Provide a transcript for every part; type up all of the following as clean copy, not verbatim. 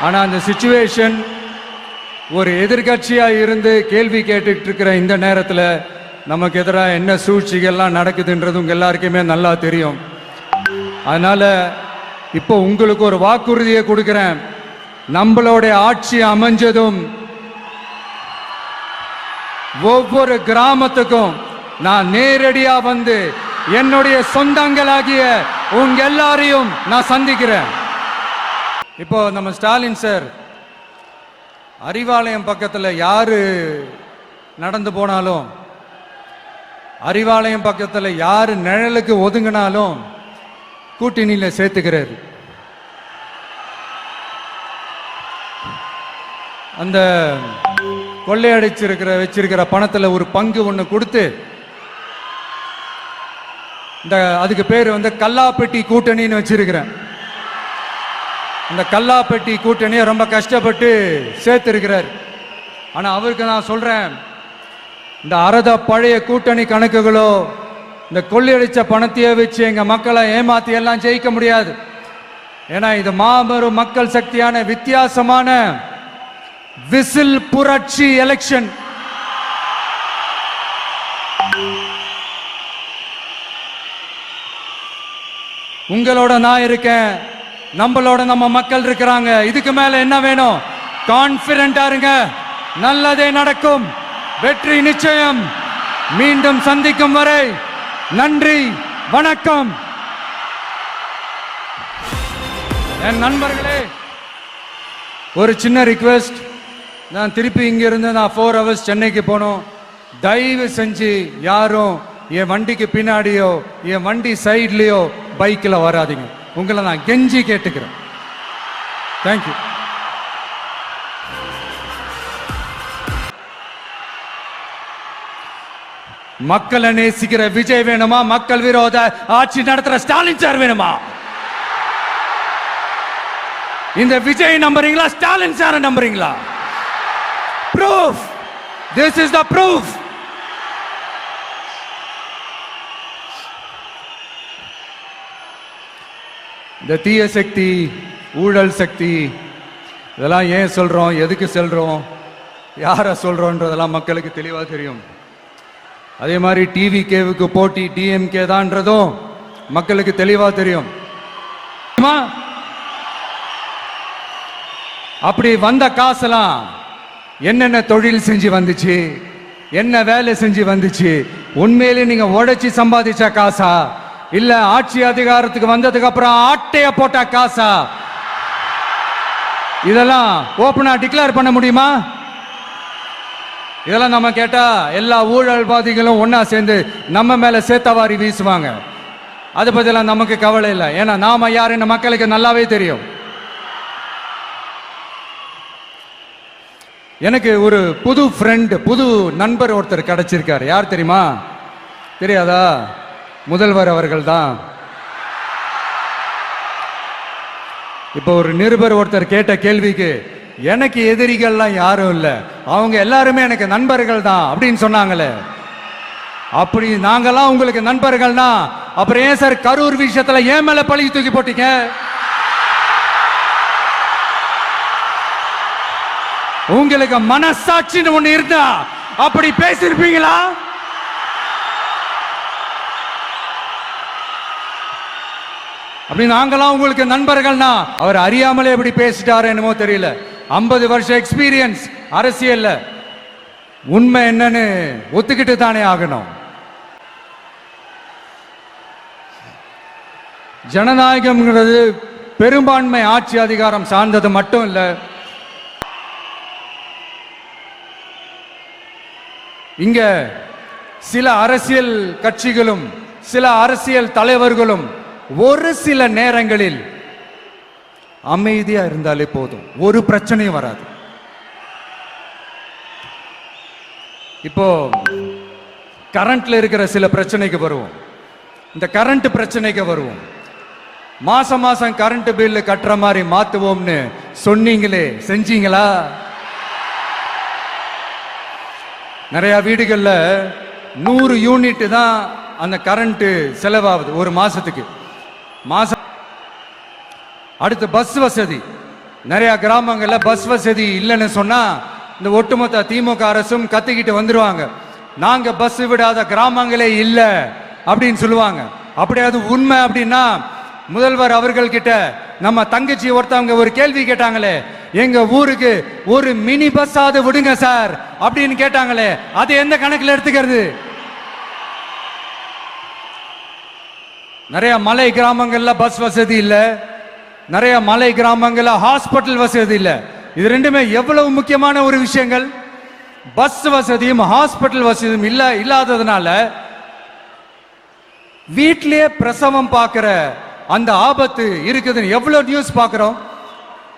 ஆனா அந்த சிச்சுவேஷன் ஒரு எதிர்கட்சியா இருந்து கேள்வி கேட்டுட்டு இருக்கிற இந்த நேரத்தில் நமக்கு எதிராக என்ன சூழ்ச்சிகள்லாம் நடக்குதுன்றது உங்க எல்லாருக்குமே நல்லா தெரியும். அதனால இப்போ உங்களுக்கு ஒரு வாக்குறுதியை கொடுக்கிறேன். நம்மளுடைய ஆட்சி அமைஞ்சதும் ஒவ்வொரு கிராமத்துக்கும் நான் நேரடியா வந்து என்னுடைய சொந்தங்களாகிய உங்க எல்லாரையும் நான் சந்திக்கிறேன். இப்போ நம்ம ஸ்டாலின் சார் அறிவாலயம் பக்கத்தில் யாரு நடந்து போனாலும், அறிவாலயம் பக்கத்தில் யாரு நிழலுக்கு ஒதுங்கினாலும் கூட்டணியில சேர்த்துக்கிறாரு. அந்த கொள்ளையடிச்சிருக்கிற வச்சிருக்கிற பணத்துல ஒரு பங்கு ஒண்ணு கொடுத்து, இந்த அதுக்கு பேர் வந்து கல்லாப்பெட்டி கூட்டணின்னு வச்சிருக்கிறேன். அந்த கல்லாப்பெட்டி கூட்டணியை ரொம்ப கஷ்டப்பட்டு சேர்த்திருக்கிறார். ஆனா அவருக்கு நான் சொல்றேன், இந்த அறத பழைய கூட்டணி கணக்குகளோ இந்த கொள்ளையடிச்ச பணத்தையே வச்சு எங்க மக்களை ஏமாத்தி எல்லாம் ஜெயிக்க முடியாது. ஏன்னா இது மாபெரும் மக்கள் சக்தியான வித்தியாசமான விசில் புரட்சி எலெக்ஷன். உங்களோட நான் இருக்கேன், நம்மளோட நம்ம மக்கள் இருக்கிறாங்க. இதுக்கு மேல என்ன வேணும்? கான்பிடென்டா இருங்க, நல்லதே நடக்கும், வெற்றி நிச்சயம். மீண்டும் சந்திக்கும் வரை நன்றி, வணக்கம். என் நண்பர்களே, ஒரு சின்ன ரிக்வெஸ்ட். நான் திருப்பி இங்க இருந்து நான் 4 hours சென்னைக்கு போனோம். தயவு செஞ்சு யாரும் என் வண்டிக்கு பின்னாடியோ என் வண்டி சைட்லயோ பைக்கில் வராதிங்க. உங்களை நான் கெஞ்சி கேட்டுக்கிறேன். தேங்க்யூ. மக்களை நேசிக்கிற விஜய் வேணுமா? மக்கள் விரோத ஆட்சி நடத்துற ஸ்டாலின் சார் வேணுமா? இந்த விஜய் நம்புறீங்களா? ஸ்டாலின் சார் நம்புறீங்களா? proof. This is the proof. இந்த தீய சக்தி, ஊழல் சக்தி, இதெல்லாம் ஏன் சொல்றோம், எதுக்கு சொல்றோம், யார சொல்றோன்றதெல்லாம் மக்களுக்கு தெளிவா தெரியும். அதே மாதிரி டிவிகேவுக்கு போட்டி டிஎம்கே தான்றதும் மக்களுக்கு தெளிவா தெரியும். அப்படி வந்த காசெல்லாம் என்னென்ன தொழில் செஞ்சு வந்துச்சு, என்ன வேலை செஞ்சு வந்துச்சு, உண்மையிலே நீங்க உழைச்சி சம்பாதிச்ச காசா, இல்ல ஆட்சி அதிகாரத்துக்கு வந்ததுக்கு அப்புறம் ஆட்டைய போட்ட காசா? இதெல்லாம் ஓபனா டிக்ளேர் பண்ண முடியுமா? இதெல்லாம் நம்ம கேட்டா எல்லா ஊழல்வாதிகளும் ஒன்னா சேர்ந்து நம்ம மேல சேத்தவாரி வீசுவாங்க. அதை பத்திலாம் நமக்கு கவலை இல்லை. ஏன்னா நாம யாருன்னு மக்களுக்கு நல்லாவே தெரியும். எனக்கு ஒரு புது ஃப்ரெண்ட், புது நண்பர் ஒருத்தர் கிடைச்சிருக்காரு. யார் தெரியுமா? தெரியாதா? முதல்வர் அவர்கள் தான். இப்போ ஒரு நிருபர் ஒருத்தர் கேட்ட கேள்விக்கு, எனக்கு எதிரிகள்லாம் யாரும் இல்லை, அவங்க எல்லாருமே எனக்கு நண்பர்கள் தான் அப்படின்னு சொன்னாங்களே. அப்படி நாங்கெல்லாம் உங்களுக்கு நண்பர்கள்னா அப்புறம் ஏன் சார் கரூர் விஷயத்துல ஏன் மேல பழி தூக்கி போட்டீங்க? உங்களுக்கு மனசாட்சின்னு ஒண்ணு இருந்தா அப்படி பேசிருப்பீங்களா? அப்படி நாங்களாம் உங்களுக்கு நண்பர்கள்னா அவர் அறியாமலே எப்படி பேசிட்டாரு என்னமோ தெரியல. 50 வருஷம் எக்ஸ்பீரியன்ஸ் அரசியல்ல, உண்மை என்னன்னு ஒத்துக்கிட்டு தானே ஆகணும். ஜனநாயகம்ங்கிறது பெரும்பான்மை ஆட்சி அதிகாரம் சார்ந்தது மட்டும் இல்ல. இங்க சில அரசியல் கட்சிகளும் சில அரசியல் தலைவர்களும் ஒரு சில நேரங்களில் அமைதியா இருந்தாலே போதும், ஒரு பிரச்சனையும் வராது. இப்போ கரண்ட்ல இருக்கிற சில பிரச்சனைக்கு வருவோம். இந்த கரண்ட் பிரச்சனைக்கு வருவோம். மாசம் மாசம் கரண்ட் பில் கட்டுற மாதிரி மாத்துவோம்னு சொன்னீங்களே, செஞ்சீங்களா? நிறைய வீடுகள்ல 100 யூனிட் தான் அந்த கரண்ட் செலவாகுது ஒரு மாசத்துக்கு. மாசம் அடுத்து பஸ் வசதி, நிறைய கிராமங்கள்ல பஸ் வசதி இல்லைன்னு சொன்னா இந்த ஒட்டுமொத்த திமுக அரசும் கத்திக்கிட்டு வந்துருவாங்க. நாங்க பஸ் விடாத கிராமங்களே இல்ல அப்படின்னு சொல்லுவாங்க. அப்படியாவது உண்மை அப்படின்னா முதல்வர் அவர்கள் கிட்ட நம்ம தங்கச்சி ஒருத்தவங்க ஒரு கேள்வி கேட்டாங்களே, எங்க ஊருக்கு ஒரு மினி பஸ் ஆவது விடுங்க சார் அப்படின்னு கேட்டாங்களே, அது எந்த கணக்குல எடுத்துக்கிறது? நிறைய மலை கிராமங்கள்ல பஸ் வசதி இல்ல, நிறைய மலை கிராமங்கள்ல ஹாஸ்பிட்டல் வசதி இல்ல. இது ரெண்டுமே எவ்வளவு முக்கியமான ஒரு விஷயங்கள். பஸ் வசதியும் ஹாஸ்பிட்டல் வசதியும் இல்லாததுனால வீட்டிலேயே பிரசவம் பார்க்கிற அந்த ஆபத்து இருக்குதுன்னு எவ்வளவு நியூஸ் பார்க்கிறோம்.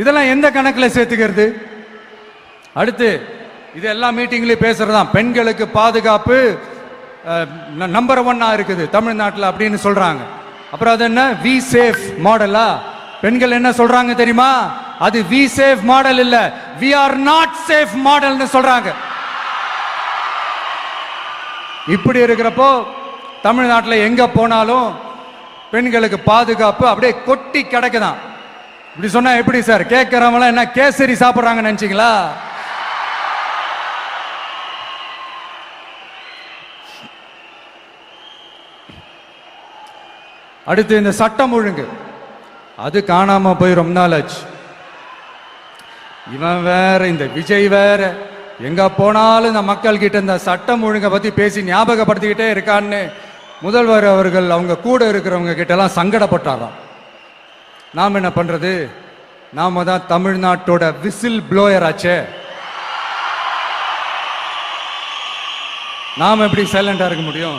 இதெல்லாம் எந்த கணக்கில் சேர்த்துக்கிறது? அடுத்து இது எல்லா மீட்டிங்லயும் பேசுறதுதான், பெண்களுக்கு பாதுகாப்பு நம்பர் 1 இருக்குது தமிழ்நாட்டில் அப்படின்னு சொல்றாங்க. அப்புறம் அது என்ன வி சேஃப் மாடலா? பெண்கள் என்ன சொல்றாங்க தெரியுமா? அது வி சேஃப் மாடல் இல்ல, வி ஆர் நாட் சேஃப் மாடல்னு சொல்றாங்க. இப்படி இருக்கிறப்போ தமிழ்நாட்டில் எங்க போனாலும் பெண்களுக்கு பாதுகாப்பு அப்படியே கொட்டி கிடக்குதான். இப்படி சொன்னா எப்படி சார்? கேட்கறவங்க என்ன கேசரி சாப்பிடுறாங்க நினைச்சீங்களா? அடுத்து இந்த சட்டம் ஒழுங்கு, அது காணாம போய் ரொம்ப நாள் ஆச்சு. இவன் வேற, இந்த விஜய் வேற, எங்க போனாலும் இந்த மக்கள் கிட்ட இந்த சட்டம் ஒழுங்கை பத்தி பேசி ஞாபகப்படுத்திக்கிட்டே இருக்கான்னு முதல்வர் அவர்கள் அவங்க கூட இருக்கிறவங்க கிட்ட எல்லாம் சங்கடப்பட்டாராம். நாம் என்ன பண்றது? நாம தான் தமிழ்நாட்டோட விசில் ப்ளோயர் ஆச்சே. நாம எப்படி சைலண்டா இருக்க முடியும்?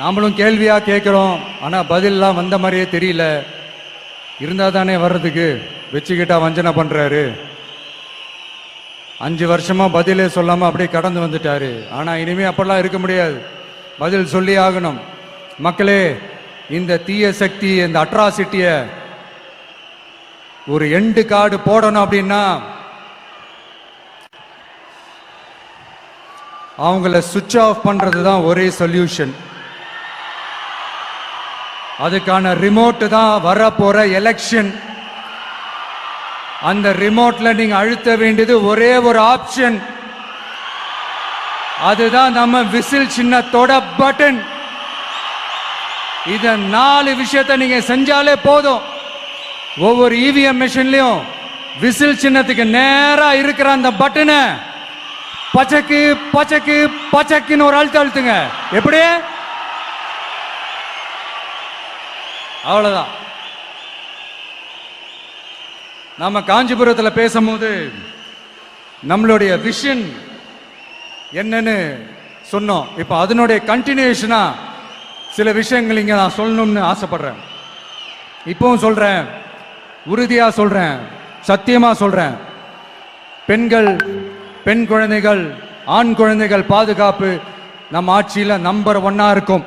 நாமளும் கேள்வியா கேட்கிறோம், ஆனா பதில்லாம் வந்த மாதிரியே தெரியல. இருந்தா தானே வர்றதுக்கு, வச்சுக்கிட்டா வஞ்சனை பண்றாரு. 5 வருஷமா பதிலே சொல்லாம அப்படியே கடந்து வந்துட்டாரு. ஆனா இனிமே அப்பெல்லாம் இருக்க முடியாது, பதில் சொல்லி ஆகணும். மக்களே, இந்த தீய சக்தி, இந்த அட்ராசிட்டிய ஒரு எண்டு கார்டு போடணும் அப்படின்னா அவங்கள சுவிட்ச் ஆஃப் பண்றது தான் ஒரே சொல்யூஷன். அதுக்கான ரிமோட் தான் வரப்போற எலெக்ஷன். அந்த ரிமோட்ல நீங்க அழுத்த வேண்டியது ஒரே ஒரு ஆப்ஷன், அதுதான் நம்ம விசில் சின்னத்தோட பட்டன். இத 4 விஷயத்தை நீங்க செஞ்சாலே போதும். ஒவ்வொரு இவிஎம் மெஷின்லயும் விசில் சின்னத்துக்கு நேரா இருக்கிற அந்த பட்டனை பச்சைக்கு பச்சைக்கு பச்சைக்குன்னு ஒரு அழுத்துங்க. எப்படி? அவ்வளவுதான். நாம காஞ்சிபுரத்தில் பேசும்போது நம்மளுடைய விஷன் என்னன்னு சொன்னோம். இப்ப அதனுடைய கண்டினியூஷனா சில விஷயங்கள் இங்க நான் சொல்லணும்னு ஆசைப்படுறேன். இப்பவும் சொல்றேன், உறுதியா சொல்றேன், சத்தியமா சொல்றேன். பெண்கள், பெண் குழந்தைகள், ஆண் குழந்தைகள் பாதுகாப்பு நம்ம ஆட்சியில நம்பர் 1 இருக்கும்.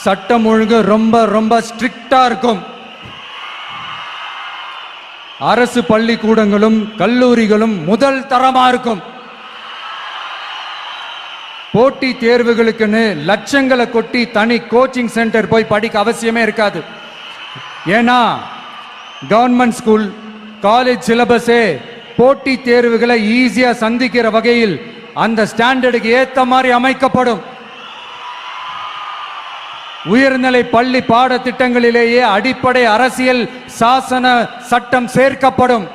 சட்டம் ஒழுங்கு ரொம்ப ரொம்ப ஸ்ட்ரிக்டா இருக்கும். அரசு பள்ளிக்கூடங்களும் கல்லூரிகளும் முதல் தரமா இருக்கும். போட்டி தேர்வுகளுக்குன்னு லட்சங்களை கொட்டி தனி கோச்சிங் சென்டர் போய் படிக்க அவசியமே இருக்காது. ஏன்னா கவர்மெண்ட் ஸ்கூல், காலேஜ் சிலபஸே போட்டி தேர்வுகளை ஈஸியா சந்திக்கிற வகையில் அந்த ஸ்டாண்டர்டுக்கு ஏத்த மாதிரி அமைக்கப்படும். உயர்நிலை பள்ளி பாடத்திட்டங்களிலேயே அடிப்படை அரசியல் சாசன சட்டம் சேர்க்கப்படும்.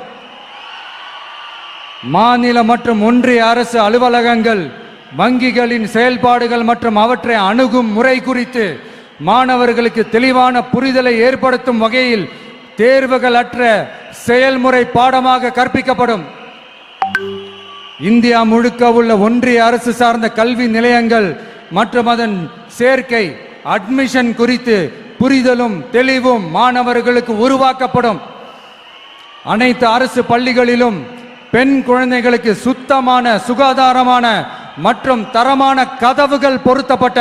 மாநில மற்றும் ஒன்றிய அரசு அலுவலகங்கள், வங்கிகளின் செயல்பாடுகள் மற்றும் அவற்றை அணுகும் முறை குறித்து மாணவர்களுக்கு தெளிவான புரிதலை ஏற்படுத்தும் வகையில் தேர்வுகள் அற்ற செயல்முறை பாடமாக கற்பிக்கப்படும். இந்தியா முழுக்க உள்ள ஒன்றிய அரசு சார்ந்த கல்வி நிலையங்கள் மற்றும் அதன் சேர்க்கை அட்மிஷன் குறித்து புரிதலும் தெளிவும் மாணவர்களுக்கு உருவாக்கப்படும். அனைத்து அரசு பள்ளிகளிலும் பெண் குழந்தைகளுக்கு சுத்தமான, சுகாதாரமான மற்றும் தரமான கதவுகள் பொருத்தப்பட்ட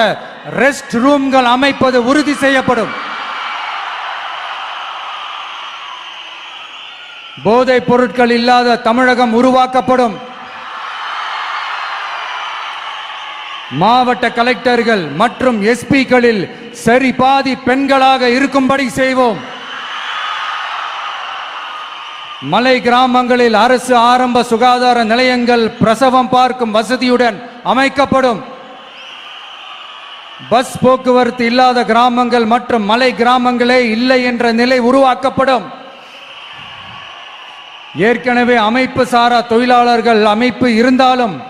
ரெஸ்ட் ரூம்கள் அமைப்பது உறுதி செய்யப்படும். போதைப் பொருட்கள் இல்லாத தமிழகம் உருவாக்கப்படும். மாவட்ட கலெக்டர்கள் மற்றும் எஸ்பிக்களில் சரி பாதி பெண்களாக இருக்கும்படி செய்வோம். மலை கிராமங்களில் அரசு ஆரம்ப சுகாதார நிலையங்கள் பிரசவம் பார்க்கும் வசதியுடன் அமைக்கப்படும். பஸ் போக்குவரத்து இல்லாத கிராமங்கள் மற்றும் மலை கிராமங்களே இல்லை என்ற நிலை உருவாக்கப்படும். ஏற்கனவே அமைப்பு சாரா தொழிலாளர்கள் அமைப்பு இருந்தாலும்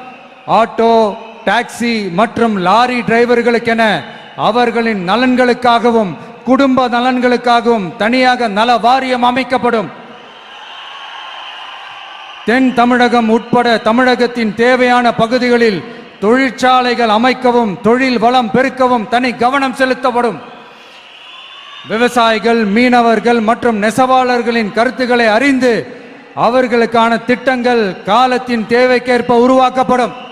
ஆட்டோ, டாக்ஸி மற்றும் லாரி டிரைவர்களுக்கென அவர்களின் நலன்களுக்காகவும் குடும்ப நலன்களுக்காகவும் தனியாக நல வாரியம் அமைக்கப்படும். தென் தமிழகம் உட்பட தமிழகத்தின் தேவையான பகுதிகளில் தொழிற்சாலைகள் அமைக்கவும் தொழில் வளம் பெருக்கவும் தனி கவனம் செலுத்தப்படும். விவசாயிகள், மீனவர்கள் மற்றும் நெசவாளர்களின் கருத்துக்களை அறிந்து அவர்களுக்கான திட்டங்கள் காலத்தின் தேவைக்கேற்ப உருவாக்கப்படும்.